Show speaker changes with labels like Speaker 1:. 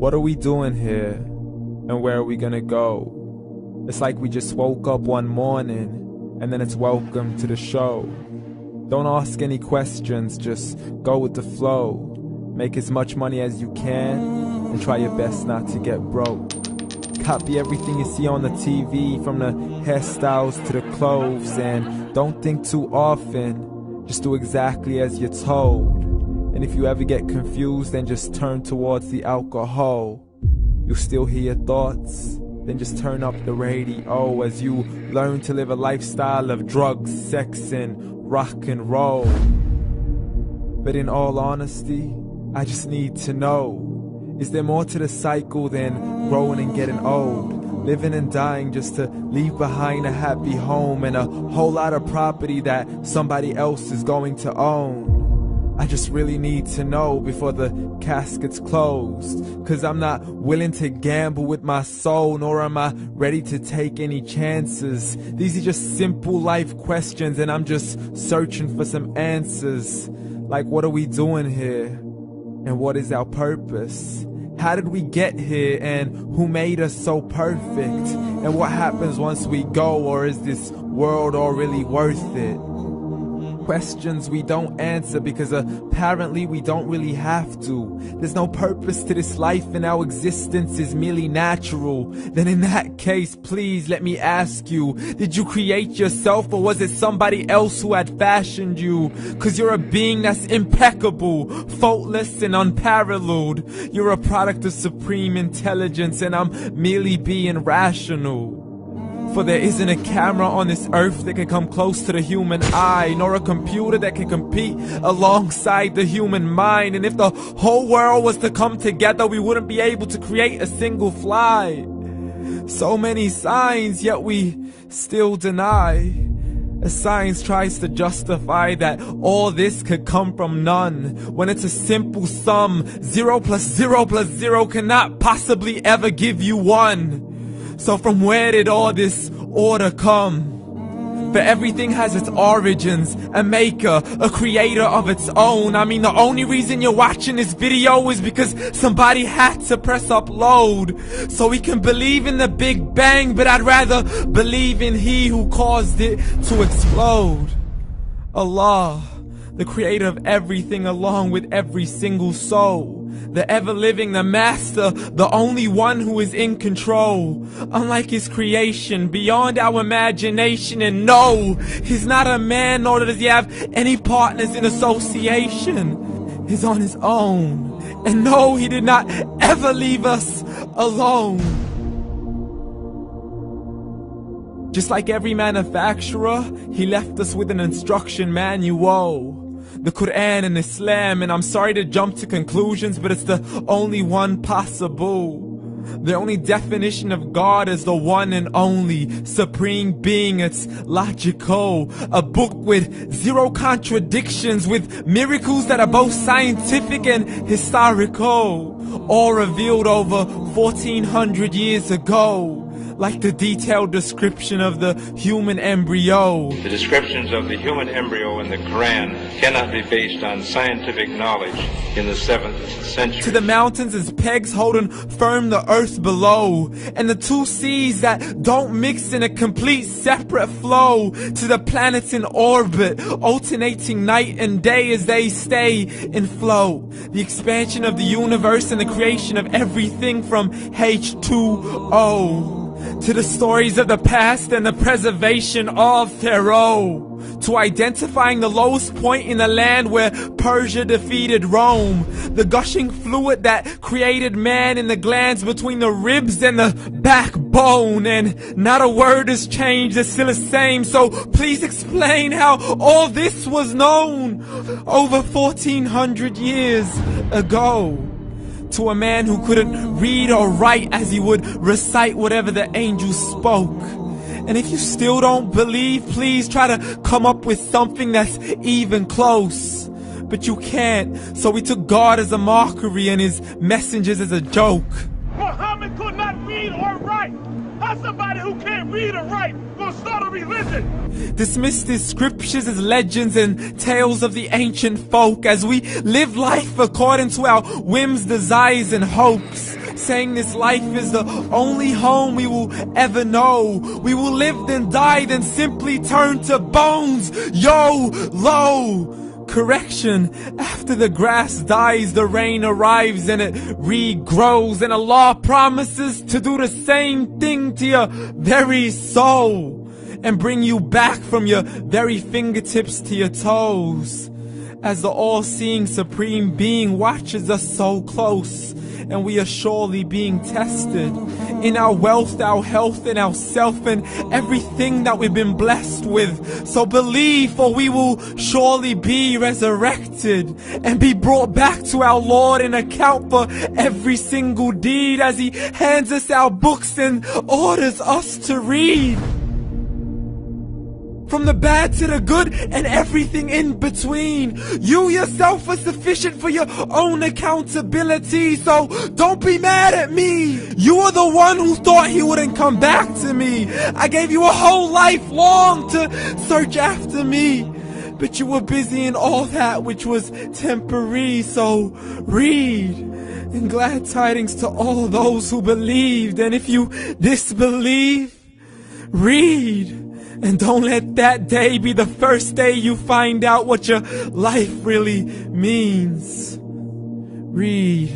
Speaker 1: What are we doing here? And where are we gonna go? It's like we just woke up one morning, and then it's welcome to the show. Don't ask any questions, just go with the flow. Make as much money as you can, and try your best not to get broke. Copy everything you see on the TV, from the hairstyles to the clothes, and don't think too often, just do exactly as you're told. And if you ever get confused, then just turn towards the alcohol. You'll still hear your thoughts, then just turn up the radio as you learn to live a lifestyle of drugs, sex, and rock and roll. But in all honesty, I just need to know, is there more to the cycle than growing and getting old? Living and dying just to leave behind a happy home and a whole lot of property that somebody else is going to own. I just really need to know before the casket's closed, 'cause I'm not willing to gamble with my soul, nor am I ready to take any chances. These are just simple life questions, and I'm just searching for some answers. Like, what are we doing here? And what is our purpose? How did we get here, and who made us so perfect? And what happens once we go, or is this world all really worth it? Questions we don't answer because apparently we don't really have to. There's no purpose to this life and our existence is merely natural. Then in that case, please let me ask you, did you create yourself, or was it somebody else who had fashioned you? 'Cause you're a being that's impeccable, faultless and unparalleled. You're a product of supreme intelligence, and I'm merely being rational. For there isn't a camera on this earth that can come close to the human eye, nor a computer that can compete alongside the human mind. And if the whole world was to come together, we wouldn't be able to create a single fly. So many signs, yet we still deny. As science tries to justify that all this could come from none, when it's a simple sum. 0 plus 0 plus 0 cannot possibly ever give you 1. So from where did all this order come? For everything has its origins, a maker, a creator of its own. I mean, the only reason you're watching this video is because somebody had to press upload. So we can believe in the Big Bang, but I'd rather believe in He who caused it to explode. Allah, the creator of everything along with every single soul. The ever-living, the master, the only one who is in control. Unlike his creation, beyond our imagination. And no, he's not a man, nor does he have any partners in association. He's on his own. And no, he did not ever leave us alone. Just like every manufacturer, he left us with an instruction manual. The Quran and Islam, and I'm sorry to jump to conclusions, but it's the only one possible. The only definition of God is the one and only supreme being. It's logical, a book with 0 contradictions, with miracles that are both scientific and historical, all revealed over 1400 years ago. Like the detailed description of the human embryo.
Speaker 2: The descriptions of the human embryo in the Quran cannot be based on scientific knowledge in the 7th century.
Speaker 1: To the mountains as pegs holding firm the earth below, and the 2 seas that don't mix in a complete separate flow. To the planets in orbit, alternating night and day as they stay in flow. The expansion of the universe and the creation of everything from H2O. To the stories of the past and the preservation of Pharaoh. To identifying the lowest point in the land where Persia defeated Rome. The gushing fluid that created man in the glands between the ribs and the backbone. And not a word has changed, it's still the same. So please explain how all this was known over 1400 years ago. To a man who couldn't read or write, as he would recite whatever the angels spoke. And if you still don't believe, please try to come up with something that's even close. But you can't, so we took God as a mockery and his messengers as a joke.
Speaker 3: Mohammed could not read or write. How's somebody who can't read or write gonna start a religion?
Speaker 1: Dismissed his scriptures as legends and tales of the ancient folk, as we live life according to our whims, desires, and hopes. saying this life is the only home we will ever know. We will live then die, then simply turn to bones. YOLO! Correction, after the grass dies, the rain arrives and it regrows, and Allah promises to do the same thing to your very soul and bring you back from your very fingertips to your toes, as the all-seeing supreme being watches us so close, and we are surely being tested in our wealth, our health, and our self, and everything that we've been blessed with. So believe, for we will surely be resurrected and be brought back to our Lord and account for every single deed, as He hands us our books and orders us to read. From the bad to the good and everything in between. You yourself are sufficient for your own accountability, so don't be mad at me. You are the one who thought He wouldn't come back to me. I gave you a whole life long to search after me, but you were busy in all that which was temporary. So read, and glad tidings to all those who believed. And if you disbelieve, read. And don't let that day be the first day you find out what your life really means. Read.